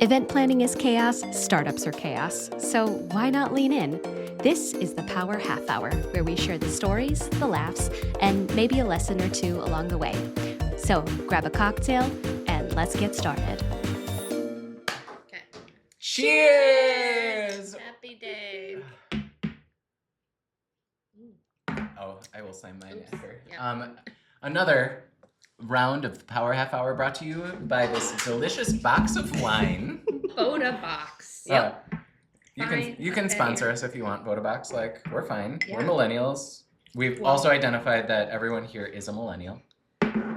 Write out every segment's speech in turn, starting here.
Event planning is chaos, startups are chaos, so why not lean in? This is the Power Half Hour, where we share the stories, the laughs, and maybe a lesson or two along the way. So grab a cocktail and let's get started. Okay. Cheers! Happy day. Oh, I will sign mine Oops. after. Yeah. Another round of the Power Half Hour brought to you by this delicious box of wine. Boda box. You Fine, can okay. sponsor us if you want, Boda Box. Like, we're fine. Yeah. We're millennials. We've Well- also identified that everyone here is a millennial.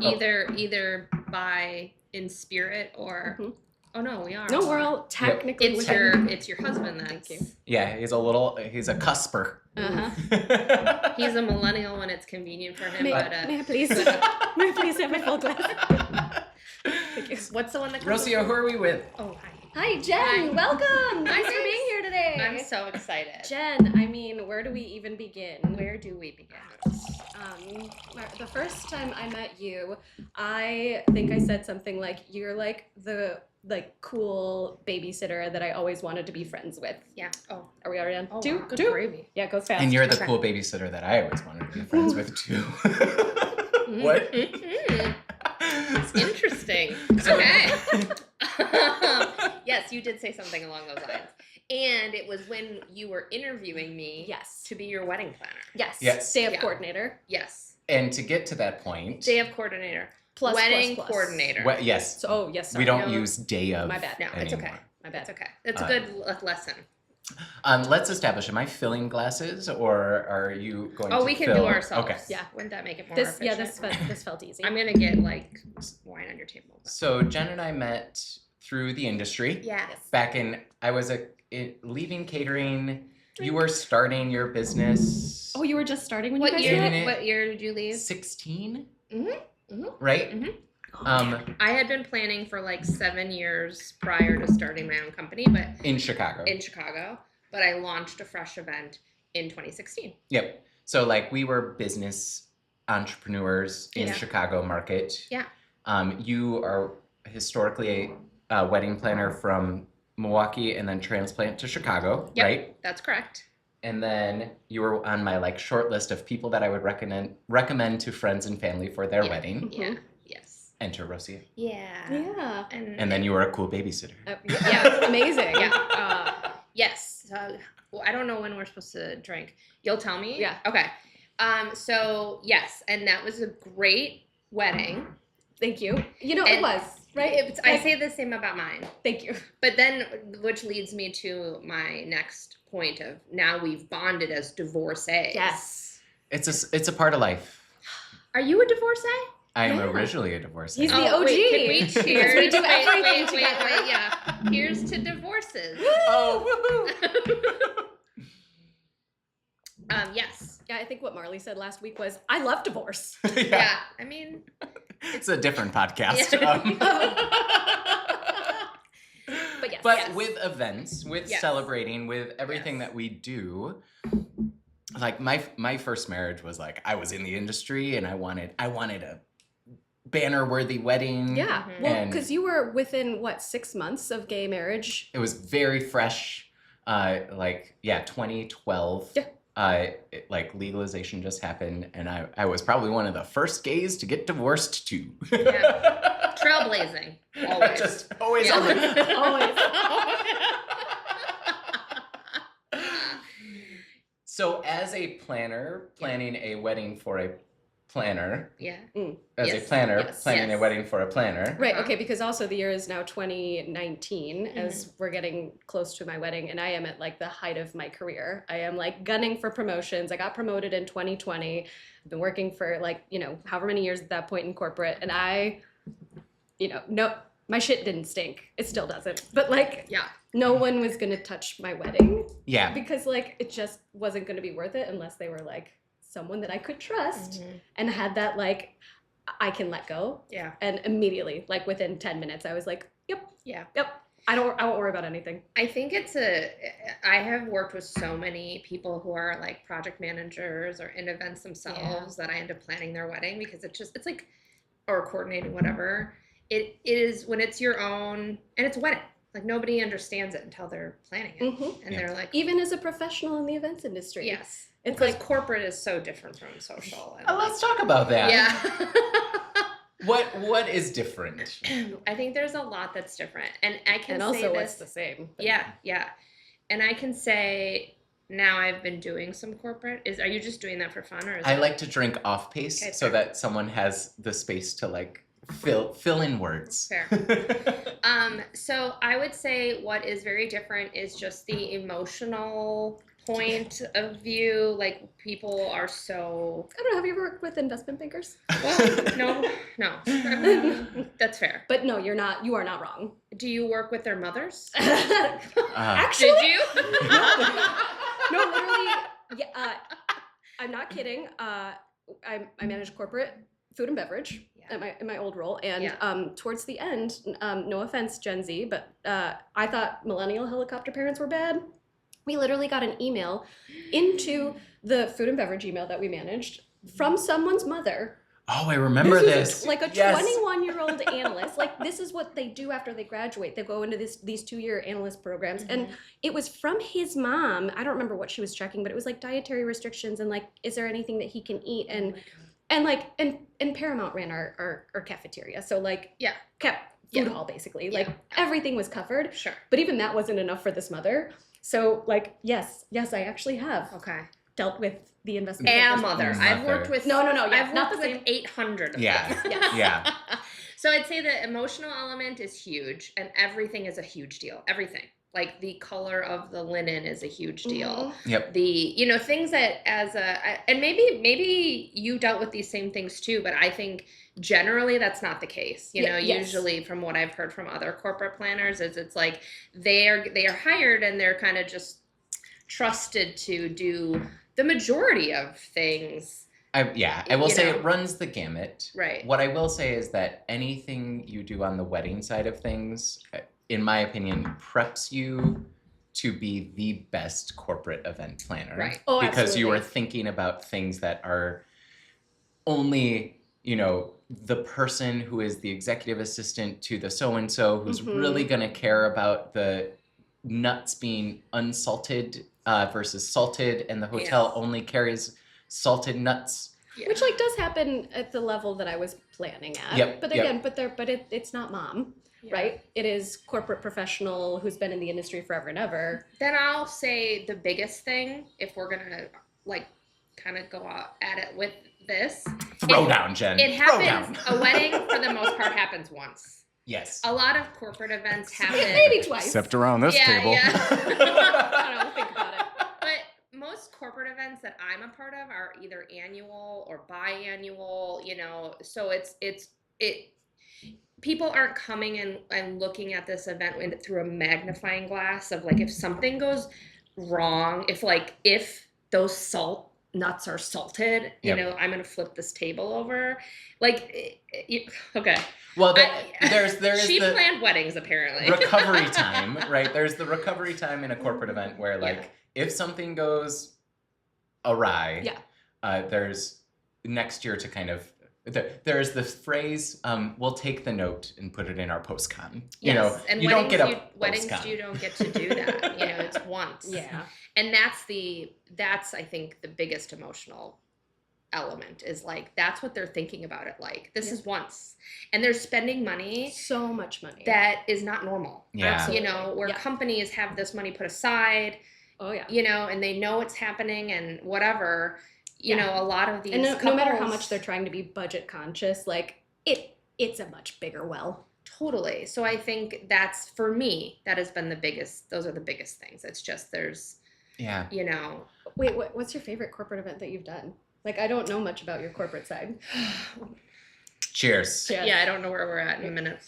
Either by in spirit or Mhm. oh no, we are. No, we're all technically It's within. your husband that's Thank you. Yeah, he's a cusper. Uh-huh. he's a millennial when it's convenient for him. May, But may I please? may I please have my full glass? Thank you. what's the one that comes Rocio, who are we with? Oh hi. Hi, Jen. Hi. Welcome. Nice for being here today. I'm so excited. Jen, I mean, where do we even begin? Where do we begin? The first time I met you, I think I said something like, "You're like the cool babysitter that I always wanted to be friends with." Yeah. Oh. Are we already on? Oh, Two? wow. Good Two? gravy. Yeah, it goes fast. And you're the Okay. cool babysitter that I always wanted to be friends with, too. What? Mhm. Interesting. Okay. Yes, you did say something along those lines. And it was when you were interviewing me Yes. to be your wedding planner. Yes. Yes. Day of Yeah. coordinator. Yes. And to get to that point, Day of coordinator. Plus, wedding plus. coordinator. yes, So, oh, yes, sorry. we don't No. use day of My bad. No, it's okay. anymore. My bad. That's okay. It's a Uh, good lesson. Let's establish, am I filling glasses or are you going to Oh, we can fill? do ourselves. Okay. Yeah. Wouldn't that make it more This, efficient? yeah, this felt easy. I'm going to get like wine on your table. So Jen and I met through the industry. Yes. Back in, I was leaving catering. You were starting your business. Oh, you were just starting when you What guys Doing met? it. What year did you leave? 16? Mhm. Right? Mhm. Oh, I had been planning for like 7 years prior to starting my own company, but In Chicago. in Chicago, but I launched a fresh event in 2016. Yep. So like we were business entrepreneurs in Yeah. Chicago market. Yeah. You are historically a wedding planner from Milwaukee and then transplant to Chicago, Yep. right? That's correct. And then you were on my like short list of people that I would recommend to friends and family for their Yeah. wedding. Yeah. Yes. Enter Rosia. Yeah. Yeah. And then you were a cool babysitter. Yeah, amazing. Yeah. Yes. So, well, I don't know when we're supposed to drink. You'll tell me? Yeah. Okay. So yes, and that was a great wedding. Thank you. You know, it And was, right? I say the same about mine. Thank you. But then, which leads me to my next point of now we've bonded as divorcees. Yes. It's a part of life. Are you a divorcee? I am Yeah. originally a divorcee. He's the OG. Wait, can we Because cheers? we do Wait, everything wait, together. Wait, yeah. Here's to divorces. Oh, Yes. Yeah, I think what Marley said last week was, I love divorce. woohoo! Yeah. I mean, It's a different podcast. But yes. But yes. with events, with Yes. celebrating, with everything Yes. that we do, like my first marriage was like I was in the industry and I wanted a banner worthy wedding. Yeah. Mhm. Well, And- because you were within, 6 months of gay marriage? It was very fresh. 2012. Yeah. Like legalization just happened, and I was probably one of the first gays to get divorced too. Yeah. Trailblazing. Always. Just always Yeah. on the- Always. So as a planner, planning a wedding for a planner, Yeah. as Yes, a planner, yes, planning a yes. wedding for a planner. Right, Uh-huh. okay, because also the year is now 2019 Mm-hmm. as we're getting close to my wedding, and I am at like the height of my career. I am like gunning for promotions. I got promoted in 2020. I've been working for like, however many years at that point in corporate, and no, my shit didn't stink. It still doesn't. But like, Yeah. no one was gonna touch my wedding Yeah. because like it just wasn't gonna be worth it unless they were like someone that I could trust and had that like I can let go. Yeah. And immediately, like within 10 minutes, I was like, yep. I won't worry about anything. I think I have worked with so many people who are like project managers or in events themselves that I end up planning their wedding because it's like, or coordinating whatever. It is when it's your own, and it's a wedding. Like nobody understands it until they're planning it, Mhm. and Yeah. they're like, Even as a professional in the events industry. yes, It's because like, corporate is so different from social. And Let's talk about that. yeah. What is different? I think there's a lot that's different, and I can and say also this. what's the same. Yeah, and I can say now I've been doing some corporate. Are you just doing that for fun, or is I it- like to drink off pace Okay, so fair. that someone has the space to like fill in words. Fair. So I would say what is very different is just the emotional point of view. Like people are so I don't know, have you ever worked with investment bankers? well, no. I mean, that's fair. But no, you are not wrong. Do you work with their mothers? Actually, Did you? no, literally, yeah, I'm not kidding. I manage corporate food and beverage in my old role, and towards the end, no offense, Gen Z, but I thought millennial helicopter parents were bad. We literally got an email into the food and beverage email that we managed from someone's mother. Oh, I remember This this. is like a Yes. 21-year-old analyst. Like this is what they do after they graduate. They go into these 2-year analyst programs, and it was from his mom. I don't remember what she was checking, but it was like dietary restrictions and like, is there anything that he can eat? And Paramount ran our cafeteria, so like food hall basically. Like everything was covered. Sure. But even that wasn't enough for this mother. So like yes, I actually have Okay. dealt with the investment. And bankers. mother. I've worked with No, yeah, I've not worked the with same. 800 of Yeah. them. Yes. Yeah. So I'd say the emotional element is huge, and everything is a huge deal. Everything. Like the color of the linen is a huge deal. Yep. The things that and maybe you dealt with these same things too, but I think generally that's not the case. Yes. Usually from what I've heard from other corporate planners is it's like they are hired and they're kind of just trusted to do the majority of things. I will say know. it runs the gamut. Right. What I will say is that anything you do on the wedding side of things, in my opinion, preps you to be the best corporate event planner. Right. Oh, because you are absolutely. thinking about things that are only, the person who is the executive assistant to the so-and-so who's Mhm. really going to care about the nuts being unsalted versus salted, and the hotel only carries salted nuts. Yeah. Which like does happen at the level that I was planning at. Yep, But yep. again, it's not mom, Yeah. right? It is corporate professional who's been in the industry forever and ever. Then I'll say the biggest thing, if we're gonna like kind of go out at it with this, Throw It- down, Jen. it Throw happens. down. A wedding for the most part happens once. Yes. A lot of corporate events happen. Maybe twice. around this Yeah, table. yeah. I don't know, we'll think about it. But most corporate events that I'm a part of are either annual or biannual, so people aren't coming in and looking at this event through a magnifying glass of like if something goes wrong, if those salt nuts are salted, Yep. I'm going to flip this table over. Like okay. Well, I- there is She the planned weddings apparently. recovery time, right? There's the recovery time in a corporate event where, like, if something goes awry, there's next year to kind of. There's the phrase, "We'll take the note and put it in our postcon." Yes, and you don't get a weddings postcon. you don't get to do that. It's once. Yeah. And that's I think the biggest emotional element is like that's what they're thinking about it like. This is once. And they're spending money So much money. that is not normal. Yeah. Absolutely. Where Yeah. companies have this money put aside, Oh yeah. and they know it's happening and whatever. A lot of these And no matter how couples- much they're trying to be budget conscious, like it's a much bigger well. Totally. So I think that's for me, that has been those are the biggest things. It's just there's Yeah. Wait, what's your favorite corporate event that you've done? Like I don't know much about your corporate side. Cheers. Yeah. Yeah, I don't know where we're at in a minute.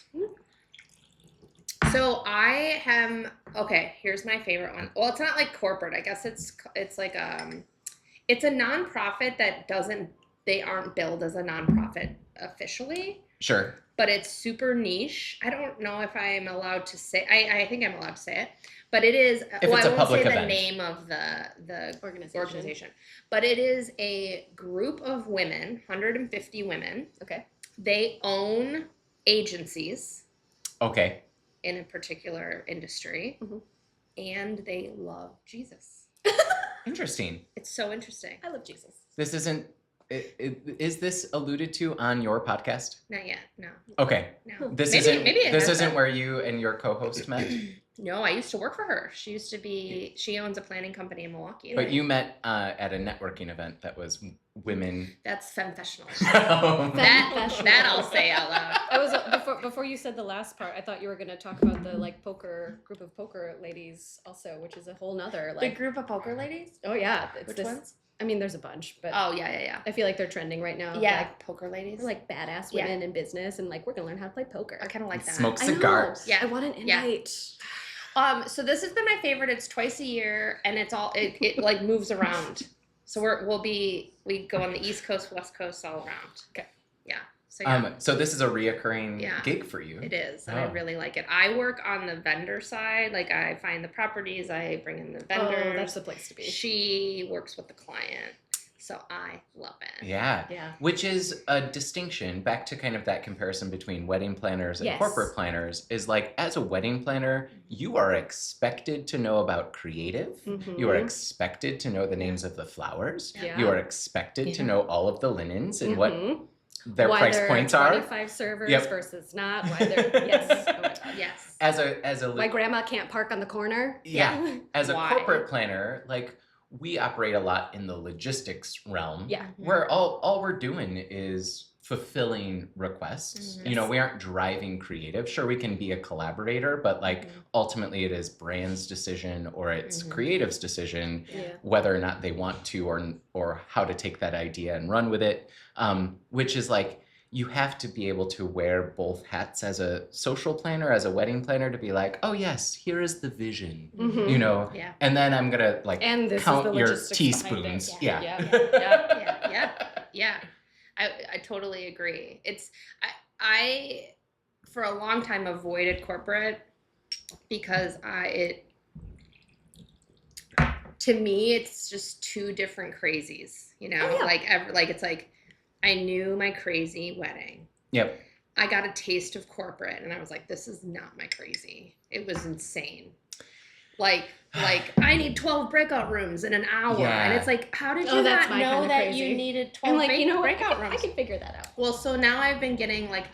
So I am here's my favorite one. Well, it's not like corporate. I guess it's like it's a nonprofit that they aren't billed as a nonprofit officially, Sure. but it's super niche. I don't know if I am allowed to say. I think I'm allowed to say it, but it is. If it's I a won't public say the event. name of the Organization. but it is a group of women, 150 women. Okay. They own agencies. Okay. in a particular industry, and they love Jesus. Interesting. It's so interesting. I love Jesus. This isn't. Is this alluded to on your podcast? Not yet. No. Okay. No. This maybe isn't. This has isn't been. where you and your co-host met. No, I used to work for her. She used to be. She owns a planning company in Milwaukee. But you met at a networking event that was women. That's femfessional. Oh, that I'll say out loud. I was before you said the last part. I thought you were going to talk about the like group of poker ladies also, which is a whole nother The like. group of poker ladies. Oh yeah, it's Which this, ones? I mean, there's a bunch, but Oh yeah. I feel like they're trending right now. Yeah, like, poker ladies. they're like badass Yeah. women in business, and like we're gonna learn how to play poker. I kind of like that. Smoke I know. cigars. Yeah. I want an Yeah. invite. So this has been my favorite. It's twice a year, and it like moves around. So we go on the East Coast, West Coast, all around. Okay. Yeah. So yeah, So this is a reoccurring Yeah. gig for you. it is, and Oh. I really like it. I work on the vendor side. Like I find the properties, I bring in the vendors. Oh, that's the place to be. She works with the client, so I love it. Yeah. Yeah. Which is a distinction back to kind of that comparison between wedding planners and Yes. corporate planners is like as a wedding planner, you are expected to know about creative. You are expected to know the names of the flowers. Yeah. You are expected to Yeah. know all of the linens and what Mhm. their why price there points are are. 25 servers Yep. versus not. Why they're yes. Oh my God. Yes. As a My grandma can't park on the corner. yeah, as a Why? corporate planner, like we operate a lot in the logistics realm. Yeah. Where all we're doing is fulfilling requests. Mhm. You know, we aren't driving creative. Sure, we can be a collaborator, but like Mhm. ultimately it is brand's decision or it's Mhm. creative's decision Yeah. whether or not they want to or how to take that idea and run with it. Which is like you have to be able to wear both hats as a social planner, as a wedding planner, to be like, oh yes, here is the vision. Mhm. You know, Yeah. and then I'm gonna like And this count is the your logistics teaspoons. behind it. Yeah. Yeah. I totally agree. I for a long time avoided corporate because to me it's just two different crazies, you know? Oh, yeah. Like it's like I knew my crazy wedding. Yep. I got a taste of corporate and I was like, this is not my crazy. It was insane. Like I need 12 breakout rooms in an hour. Yeah. And it's like, how did Oh, you that's not my know kind of that crazy. you needed 12 I'm like, you know what? breakout I rooms? can figure that out. Well, so now I've been getting like,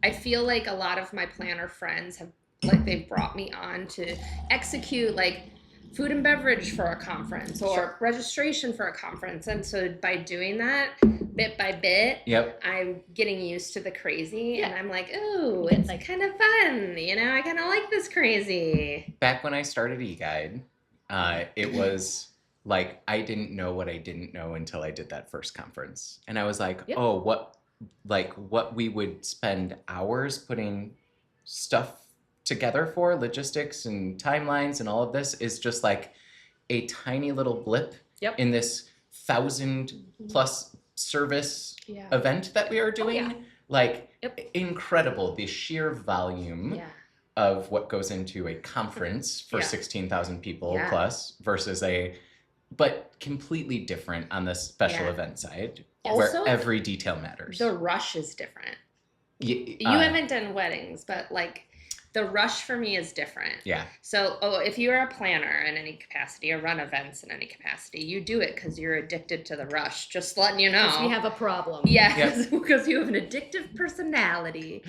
I feel like a lot of my planner friends have like they've brought me on to execute like food and beverage for a conference or Sure. registration for a conference. And so by doing that bit by bit, Yep. I'm getting used to the crazy and Yeah. I'm like, ooh, it's Like- kind of fun. You know, I kind of like this crazy. Back when I started eGuide, it was like I didn't know what I didn't know until I did that first conference. And I was like, Yep. oh, what we would spend hours putting stuff together for, logistics and timelines and all of this is just like a tiny little blip Yep. in this 1,000+ service Yeah. event that we are doing. yeah. Like Yep. incredible, the sheer volume Yeah. of what goes into a conference for Yeah. 16,000 people Yeah. plus versus but completely different on the special Yeah. event side Also, where every detail matters. The rush is different. Y- You haven't done weddings, but like the rush for me is different. Yeah. So, if you're a planner in any capacity or run events in any capacity, you do it because you're addicted to the rush. Just letting you know. Because we have a problem. Yeah, Yep. because you have an addictive personality.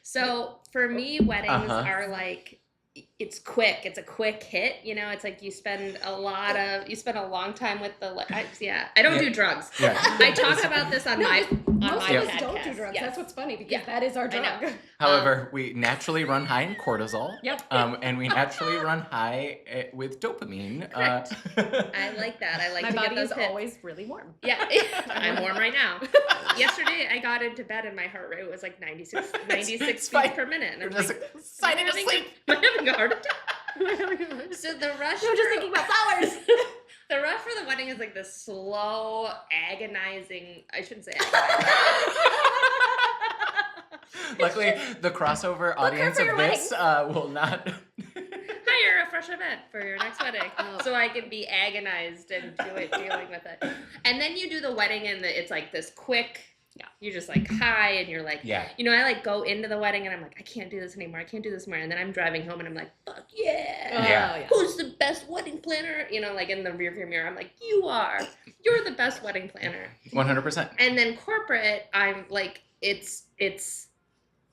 So for me, weddings Uh-huh. are like, it's quick. It's a quick hit. You know, it's like you spend a long time with the. I don't do drugs. Yeah. I talk about this on No, my Most my of us podcast. don't do drugs. Yes. That's what's funny because Yeah. that is our I know. drug. However, we naturally run high in cortisol. Yep. And we naturally run high with dopamine. Correct. I like that. I like My to body get those is hits. always really warm. Yeah, I'm warm right now. Yesterday, I got into bed and my heart rate was like 96 It's fine. beats per minute. And You're I'm just like, signing to am I sleep. having a heart attack? So the rush. No, just thinking about flowers. The rush for the wedding is like this slow, agonizing. I shouldn't say agonizing. Luckily, the crossover audience for of your this will not. Hire a fresh event for your next wedding, Oh. so I can be agonized and dealing with it. And then you do the wedding, and it's like this quick. Yeah. You're just like high and you're like, yeah. You know, I like go into the wedding and I'm like, I can't do this anymore. I can't do this anymore. And then I'm driving home and I'm like, fuck yeah. Yeah. Who's the best wedding planner? You know, like in the rearview mirror, I'm like, you are. You're the best wedding planner. 100%. And then corporate, I'm like, it's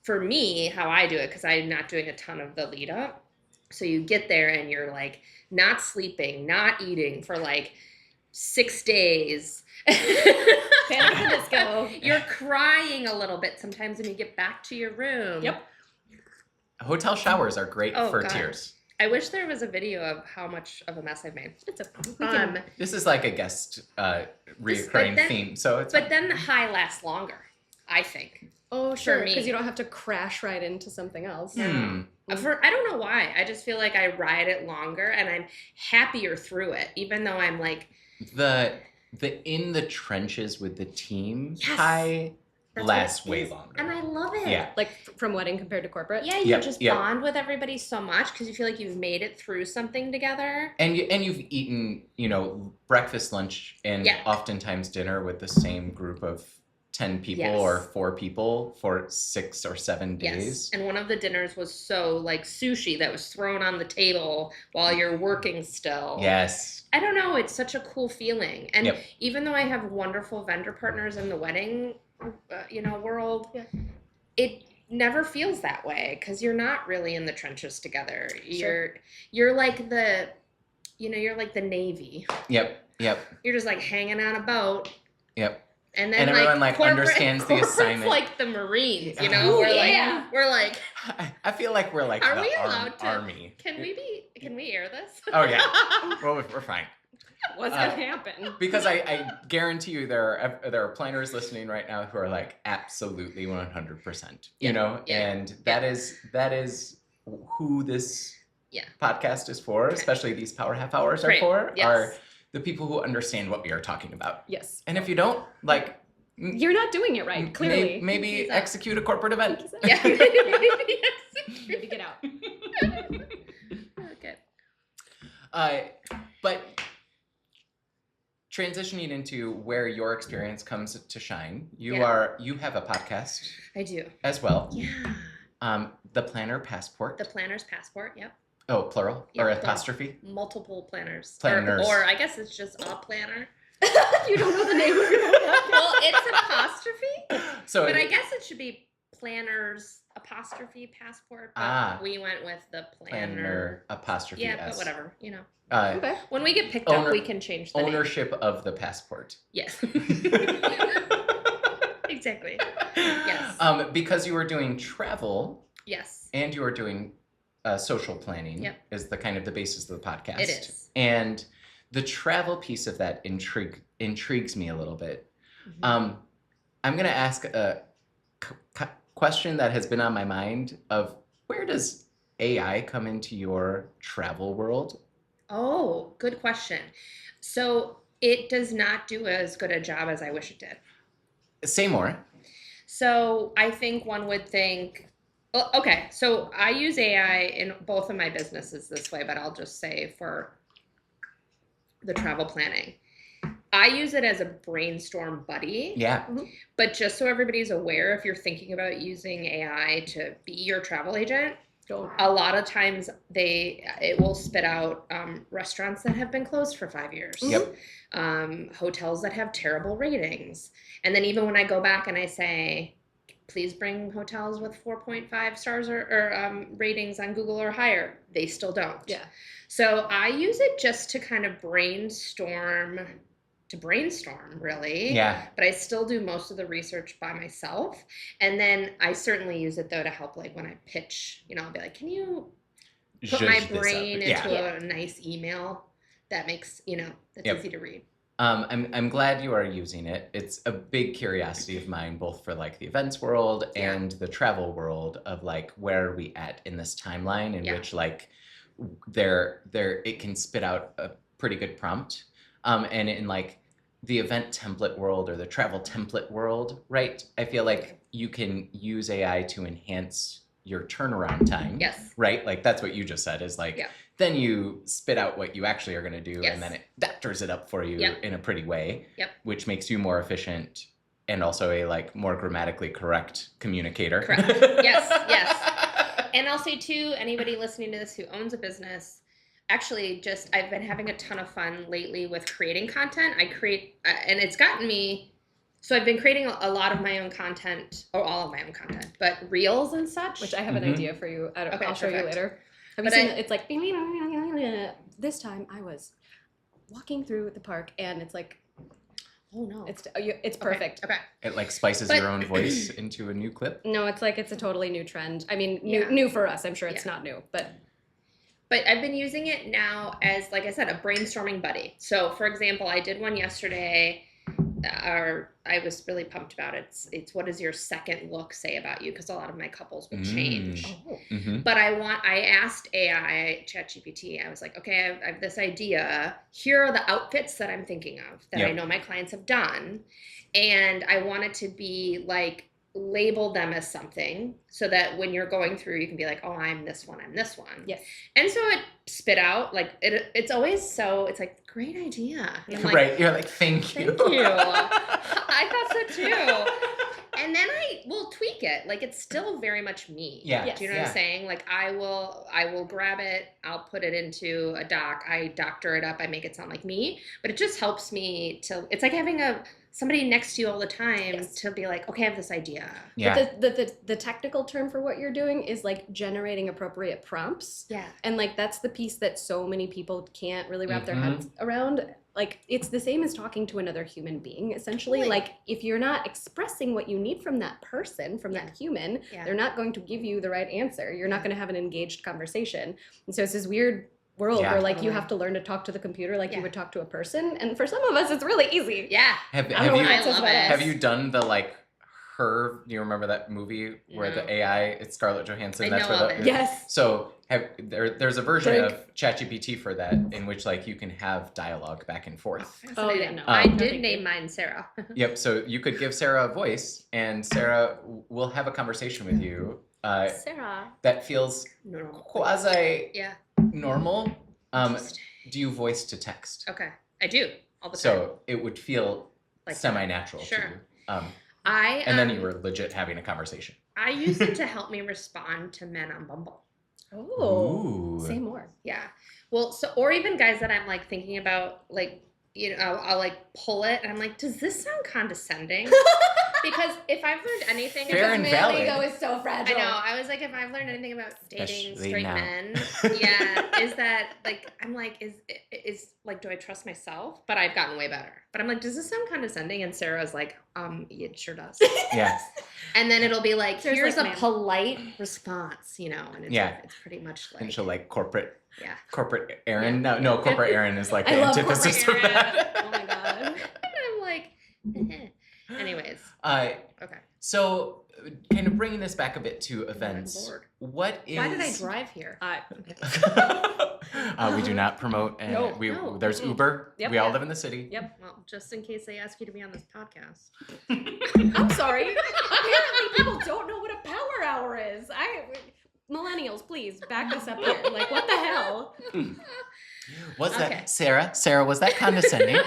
for me how I do it because I'm not doing a ton of the lead up. So you get there and you're like not sleeping, not eating for like 6 days. Panic at the Disco. You're crying a little bit sometimes when you get back to your room. Yep. Hotel showers are great for God. tears. I wish there was a video of how much of a mess I've made. It's okay. This is like a guest reoccurring theme, so it's. But then the high lasts longer, I think. Oh, sure, me. because you don't have to crash right into something else. Hmm. I don't know why. I just feel like I ride it longer and I'm happier through it, even though I'm like The in the trenches with the team Yes. high That's lasts what it way is. longer. And I love it. Yeah. Like from wedding compared to corporate. Yeah, you Yep, just yep. bond with everybody so much because you feel like you've made it through something together. And you've eaten, you know, breakfast, lunch, and Yeah. oftentimes dinner with the same group of 10 people Yes. or 4 people for 6 or 7 days. Yes. And one of the dinners was so like sushi that was thrown on the table while you're working still. Yes. I don't know. It's such a cool feeling. And Yep. even though I have wonderful vendor partners in the wedding, world, Yeah. it never feels that way because you're not really in the trenches together. Sure. You're like the, you're like the Navy. Yep. You're just like hanging on a boat. Yep. And then And everyone, like, corporate- understands the corporate's assignment. like the Marines, Ooh, we're yeah. like we're like, I feel like we're like Are the we allowed to- army. can we air this? Oh yeah. Well, we're fine. What's gonna happen? Because I guarantee you there are planners listening right now who are like absolutely 100%. You Yeah, know, yeah, and that is who this Yeah. podcast is for, Okay. especially these Power Half Hours are Great, for, yes. are the people who understand what we are talking about. Yes. And if you don't, like, You're not doing it right, clearly. maybe Pinkies up. execute a corporate event. Yeah. Maybe get out. Okay. But transitioning into where your experience comes to shine, you have a podcast I do. as well. Yeah. The Planner Passport. The planner's passport. Yep. Oh, plural or Yeah, plural. apostrophe? Multiple planners. Planners. Or I guess it's just a planner. You don't know the name of your podcast? Well, it's apostrophe, So but I guess it should be planners apostrophe passport. But we went with the planner apostrophe Yeah, S. but whatever. Okay. When we get picked up, we can change the name. Ownership of the passport. Yes. Exactly. Yes. Because you were doing travel Yes. and you were doing social planning Yep. is the kind of the basis of the podcast. It is. And the travel piece of that intrigues me a little bit. Mhm. I'm going to ask a question that has been on my mind of where does AI come into your travel world? Oh, good question. So it does not do as good a job as I wish it did. Say more. So I think one would think, well, okay, so I use AI in both of my businesses this way, but I'll just say for the travel planning. I use it as a brainstorm buddy, Yeah. but just so everybody's aware, if you're thinking about using AI to be your travel agent, Don't. a lot of times it will spit out restaurants that have been closed for 5 years. Yep. Hotels that have terrible ratings. And then even when I go back and I say, please bring hotels with 4.5 stars or ratings on Google or higher, they still don't. Yeah. So I use it just to kind of brainstorm really. Yeah. But I still do most of the research by myself. And then I certainly use it though to help, like when I pitch, I'll be like, can you put my Zhuzh this up. brain Yeah. into a nice email that makes, that's Yep. easy to read. I'm glad you are using it. It's a big curiosity of mine, both for like the events world Yeah. and the travel world of like where are we at in this timeline in Yeah. which like there it can spit out a pretty good prompt. And in like the event template world or the travel template world, right? I feel like you can use AI to enhance your turnaround time. Yes. Right? Like that's what you just said is like, Yeah. then you spit out what you actually are going to do Yes. and then it vectors it up for you Yep. in a pretty way, Yep. which makes you more efficient and also a like more grammatically correct communicator. Correct. Yes. And I'll say too, anybody listening to this who owns a business, actually I've been having a ton of fun lately with creating content. I create, and it's gotten me, so I've been creating a lot of my own content, or all of my own content, but reels and such. Which I have an idea for you. I'll show you later. Have you seen it? It's like, this time I was walking through the park and it's like, oh no, it's perfect. Okay. It like spices your own voice into a new clip. No, it's like, it's a totally new trend. I mean, new for us. I'm sure it's not new, but I've been using it now as, like I said, a brainstorming buddy. So for example, I did one yesterday, I was really pumped about it. It's what does your second look say about you? Because a lot of my couples will change. But I asked AI, ChatGPT, I was like, okay, I have this idea. Here are the outfits that I'm thinking of that I know my clients have done. And I want it to be like, label them as something so that when you're going through, you can be like, oh, I'm this one. yes. And so it spit out, like, it's always so, it's like, great idea. And I'm like, right. You're like, thank you. I thought so too. And then I will tweak it. Like, it's still very much me. Yeah. Do you know what I'm saying? Like, I will grab it. I'll put it into a doc. I doctor it up. I make it sound like me. But it just helps me it's like having somebody next to you all the time to be like, okay, I have this idea. Yeah. But the technical term for what you're doing is like generating appropriate prompts. Yeah. And like, that's the piece that so many people can't really wrap their heads around. Like, it's the same as talking to another human being, essentially. Totally. Like, if you're not expressing what you need from that person, from that human, they're not going to give you the right answer. You're not going to have an engaged conversation. And so it's this weird world where like you have to learn to talk to the computer like you would talk to a person. And for some of us, it's really easy. Yeah. Have you done the like Her? Do you remember that movie where the AI, it's Scarlett Johansson? I know of it. Yes. So there's a version of ChatGPT for that in which like you can have dialogue back and forth. Oh yeah, no. I did name mine Sarah. Yep. So you could give Sarah a voice, and Sarah will have a conversation with you. Sarah. That feels quasi normal. Interesting. Do you voice to text? Okay, I do all the time. So it would feel like semi-natural sure. to you. And then you were legit having a conversation. I use it to help me respond to men on Bumble. Oh, Ooh. say more. Yeah. Well, or even guys that I'm like thinking about, like, you know, I'll like pull it and I'm like, does this sound condescending? Because if I've learned anything, Fair and valid. Ego is so fragile. I know. I was like, if I've learned anything about dating Especially straight now. men, is that like, I'm like, is like, do I trust myself? But I've gotten way better. But I'm like, does this sound condescending? And Sarah's like, it sure does. Yeah. And then it'll be like, Sarah's here's like, a polite response, you know, and it's pretty much like, And she'll like corporate Aaron. Yeah. No, corporate Aaron is like I the love antithesis of corporate that. Oh my god. and I'm like, anyways. Okay. So kind of bringing this back a bit to events. Lord. What is? Why did I drive here? We do not promote. No. There's Uber. Yep. We all live in the city. Yep. Well, just in case they ask you to be on this podcast. I'm sorry. Apparently people don't know what a power hour is. Millennials, please back us up here. Like, what the hell? Was Okay. that Sarah? Sarah, was that condescending?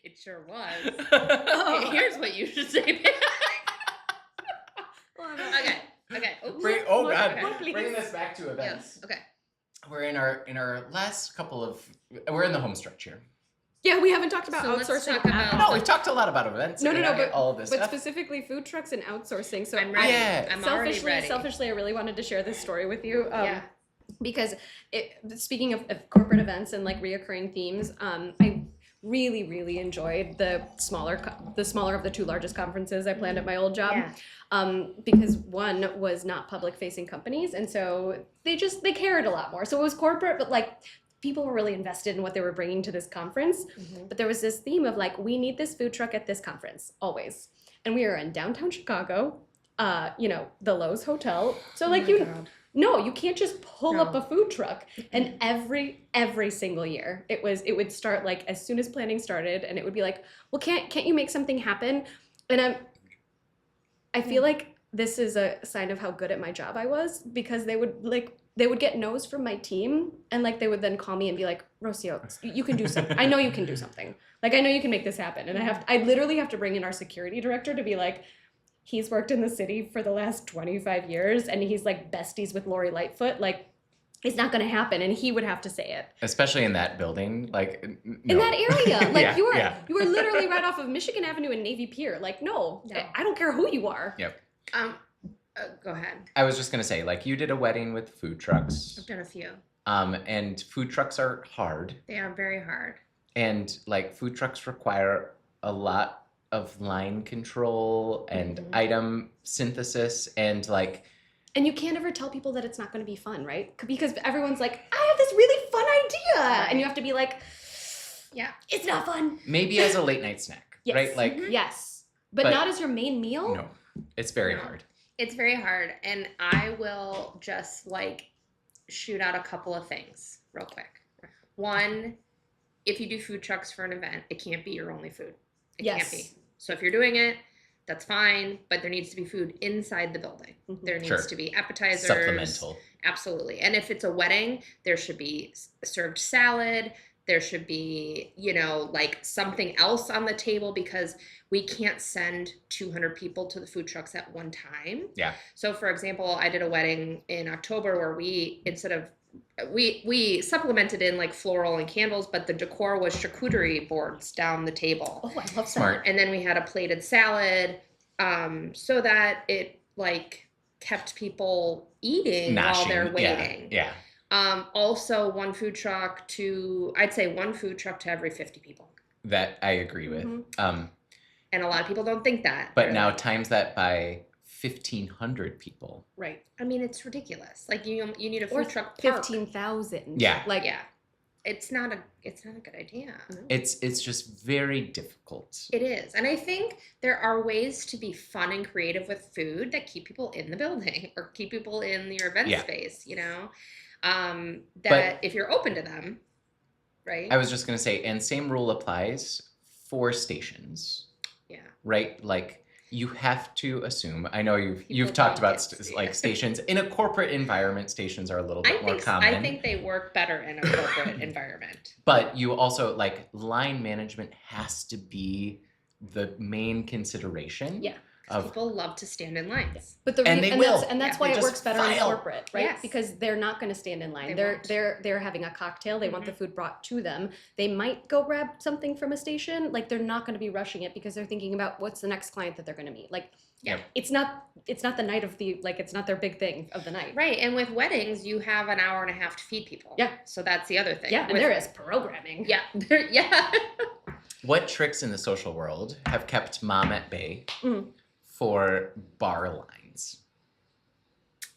It sure was. Here's what you should say. Okay. Oops. God! More, please. Bringing this back to events. Yes. Okay. We're in our last couple of. We're in the home stretch here. Yeah, we haven't talked about So let's outsourcing. talk about- No, we've talked a lot about events. No, and but all of this but stuff. specifically food trucks and outsourcing. So I'm ready. Yeah. I'm already ready. Selfishly, I really wanted to share this story with you. Yeah. Because speaking of corporate events and like reoccurring themes, I really, really enjoyed the smaller of the two largest conferences I planned at my old job. Yeah. Because one was not public facing companies, and so they cared a lot more. So it was corporate, but like people were really invested in what they were bringing to this conference. Mm-hmm. But there was this theme of like, we need this food truck at this conference always, and we are in downtown Chicago. The Lowe's Hotel. So like No, you can't just pull up a food truck. And every single year, it would start like as soon as planning started, and it would be like, well, can't you make something happen? And I feel like this is a sign of how good at my job I was, because they they would get no's from my team, and like they would then call me and be like, Rocio, you can do something. I know you can do something. Like, I know you can make this happen. And I literally have to bring in our security director to be like, he's worked in the city for the last 25 years and he's like besties with Lori Lightfoot. Like, it's not going to happen. And he would have to say it. Especially in that building, like no. In that area. Like, Yeah, you are literally right off of Michigan Avenue and Navy Pier. Like, no. I don't care who you are. Yep. Go ahead. I was just gonna say, like, you did a wedding with food trucks. I've done a few. And food trucks are hard. They are very hard. And like food trucks require a lot of line control and item synthesis and like. And you can't ever tell people that it's not going to be fun, right? Because everyone's like, I have this really fun idea. Right. And you have to be like, yeah, it's not fun. Maybe as a late night snack, yes. right? Like yes. But not as your main meal? No, it's very hard. It's very hard. And I will just like shoot out a couple of things real quick. One, if you do food trucks for an event, it can't be your only food. It can't be. So if you're doing it, that's fine, but there needs to be food inside the building. There needs to be appetizers. Supplemental. Absolutely. And if it's a wedding, there should be served salad. There should be, you know, like something else on the table because we can't send 200 people to the food trucks at one time. Yeah. So for example, I did a wedding in October where we, instead of, we supplemented in like floral and candles, but the decor was charcuterie boards down the table. Oh, I love Smart. that. And then we had a plated salad, so that it like kept people eating while they're waiting. Yeah. Also one food truck I'd say one food truck to every 50 people. That I agree with. And a lot of people don't think that. But now times that by 1,500 people. Right. I mean, it's ridiculous. Like you need a food truck park. 15,000. Yeah. Like it's not a good idea. It's just very difficult. It is. And I think there are ways to be fun and creative with food that keep people in the building or keep people in your event space, you know? If you're open to them, right? I was just going to say, and same rule applies for stations. Yeah. Right? Like you have to assume, I know you've talked about stations in a corporate environment, stations are a little bit more common. I think they work better in a corporate environment. But you also like line management has to be the main consideration. Yeah. People love to stand in lines. But that's why it works better in corporate, right? Yes. Because they're not going to stand in line. They're having a cocktail. They want the food brought to them. They might go grab something from a station. Like they're not going to be rushing it because they're thinking about what's the next client that they're going to meet. Like it's not the night of it's not their big thing of the night. Right. And with weddings, you have an hour and a half to feed people. Yeah. So that's the other thing. Yeah. And there is programming. Yeah. Yeah. What tricks in the social world have kept mom at bay for bar lines?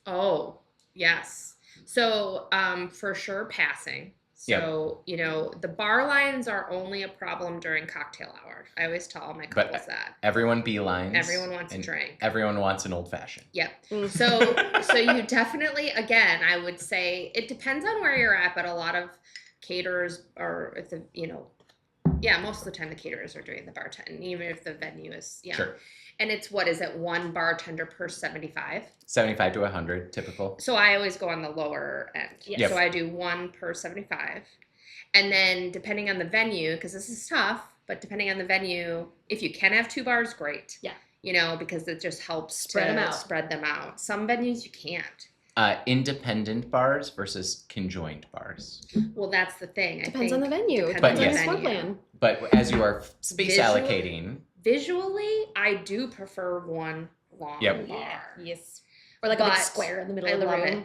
Oh, yes. So for sure passing. So, you know, the bar lines are only a problem during cocktail hour. I always tell all my couples that. Everyone beelines. Everyone wants a drink. Everyone wants an old fashioned. Yep. So you definitely, again, I would say it depends on where you're at, but a lot of caterers are at the, you know, most of the time the caterers are doing the bartending, even if the venue is, Sure. And it's, what is it, one bartender per 75? 75 to 100, typical. So I always go on the lower end. Yes. So I do one per 75. And then depending on the venue, because this is tough, but depending on the venue, if you can have two bars, great. Yeah. You know, because it just helps spread them out. Some venues you can't. Independent bars versus conjoined bars. Well, that's the thing. Depends on the venue. Depends on the floor plan. But as you are space allocating. Visually, I do prefer one long bar. Yes. Or like a big square in the middle of the room.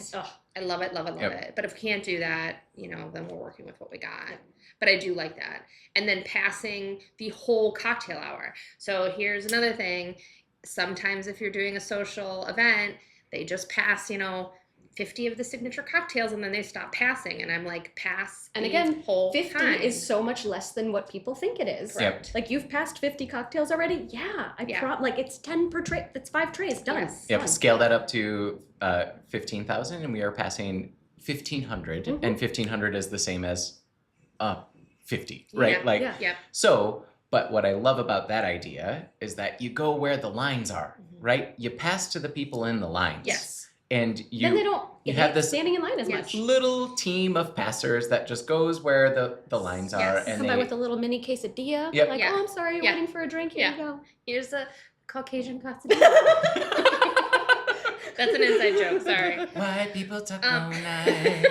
I love it, love it, love it. But if we can't do that, you know, then we're working with what we got. But I do like that. And then passing the whole cocktail hour. So here's another thing. Sometimes if you're doing a social event, they just pass, you know, 50 of the signature cocktails and then they stop passing. And I'm like, pass. And again, whole 50 time. Is so much less than what people think it is. Correct. Like you've passed 50 cocktails already? Yeah. Like it's 10 per tray. That's 5 trays. Done. Yes. Yep. Scale that up to 15,000 and we are passing 1,500 and 1,500 is the same as 50, right? So, but what I love about that idea is that you go where the lines are, right? You pass to the people in the lines. Yes. And you, then they don't You have this standing in line as Yeah. much. little team of passers that just goes where the lines are, Yes. and Come they by with a little mini quesadilla. Yep. Like, Yeah. oh, I'm sorry, you're Yeah. waiting for a drink. Here Yeah. you go. Here's a Caucasian quesadilla. That's an inside joke. Sorry. White people taco Um, night.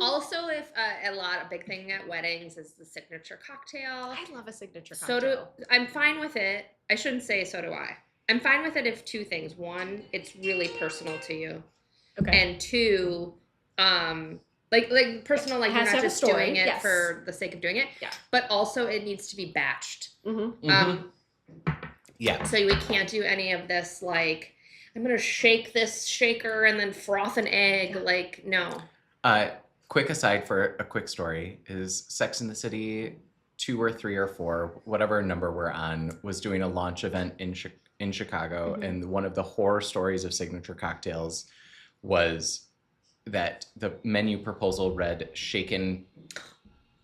Also, if a big thing at weddings is the signature cocktail. I love a signature So cocktail. I'm fine with it. I shouldn't say so do I. I'm fine with it if two things. One, it's really personal to you. Okay. And two, like personal, like It you're has to not have a just story, doing it yes. for the sake of doing it. Yeah. But also it needs to be batched. Mm-hmm. Yeah. So we can't do any of this like I'm gonna shake this shaker and then froth an egg. Yeah. Like no. Quick aside for a quick story is Sex and the City 2 or 3 or 4, whatever number we're on, was doing a launch event in Chicago, Mhm. and one of the horror stories of signature cocktails was that the menu proposal read shaken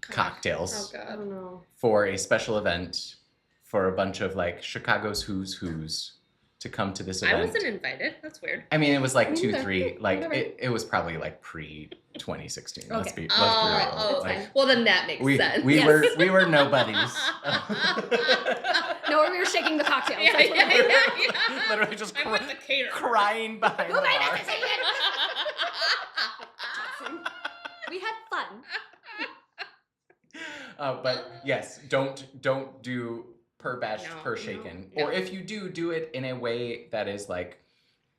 cocktails Oh I god. don't know. for a special event for a bunch of like Chicago's who's to come to this event. I wasn't invited. That's weird. I mean, it was like Me 2, neither. 3, like Whatever. it was probably like pre 2016. Let's Okay. be real. Oh, Like, well then that makes we sense. we Yes. were nobodies. No, we were shaking the cocktails. Yeah, That's what yeah, we were. yeah. Literally just I'm with the caterer. crying behind Who the made bar. that decision? We had fun. But yes, don't do per batch, No, per no, shaken. no. Or if you do it in a way that is like,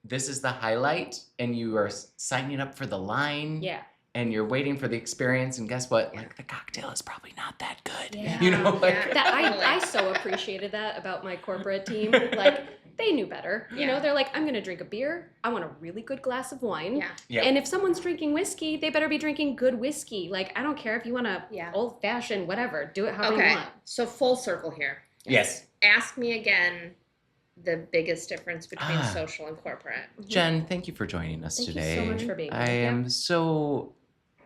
this is the highlight, and you are signing up for the line. Yeah. And you're waiting for the experience, and guess what? Yeah. Like the cocktail is probably not that good. Yeah. You know, like Yeah. That Totally. I so appreciated that about my corporate team. Like they knew better. You know, Yeah. they're like, I'm gonna drink a beer. I want a really good glass of wine. Yeah. Yeah. And if someone's drinking whiskey, they better be drinking good whiskey. Like I don't care if you want a Yeah. old fashioned, whatever. Do it however you Okay. want. So full circle here. yes, Ask me again the biggest difference between Ah. social and corporate. Jen, thank you for joining us Thank today. you so much for being I here. am so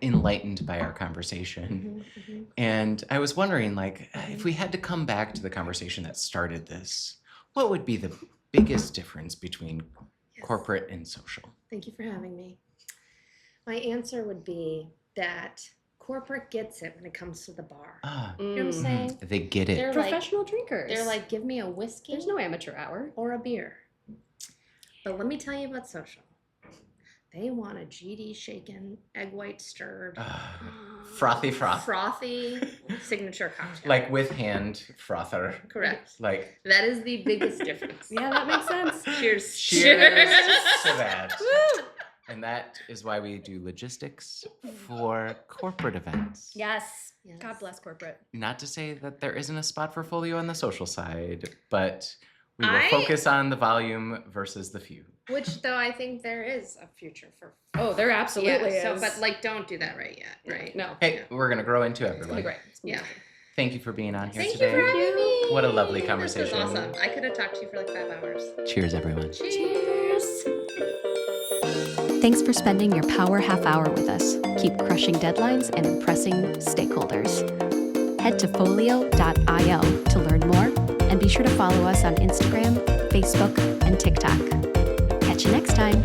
enlightened by our conversation. Mhm. And I was wondering, like, if we had to come back to the conversation that started this, what would be the biggest difference between Yes. corporate and social? Thank you for having me. My answer would be that corporate gets it when it comes to the bar. Ah, You know what I'm Mm. saying? they get it. They're like, Professional drinkers. they're like, give me a whiskey there's no amateur hour. or a beer. But let me tell you about social. They want a GD shaken, egg white stirred, Ah, frothy froth. frothy signature cocktail. Like with hand frother. Correct. Like, That is the biggest difference. Yeah, that makes sense. Cheers. cheers to that. And that is why we do logistics for corporate events. Yes. Yes. God bless corporate. Not to say that there isn't a spot for folio on the social side, but we will I- focus on the volume versus the few. Which, though, I think there is a future for. Oh, there absolutely yeah, is. So, but like, don't do that right yet, right? No. Hey, we're going to grow into It's gonna everyone. be great. It's gonna be Yeah. great. Thank you for being on here Thank today. you for having me. What a lovely This conversation. was awesome. I could have talked to you for like 5 hours. Cheers, everyone. Cheers. Thanks for spending your power half hour with us. Keep crushing deadlines and impressing stakeholders. Head to folio.io to learn more, and be sure to follow us on Instagram, Facebook, and TikTok. Catch you next time.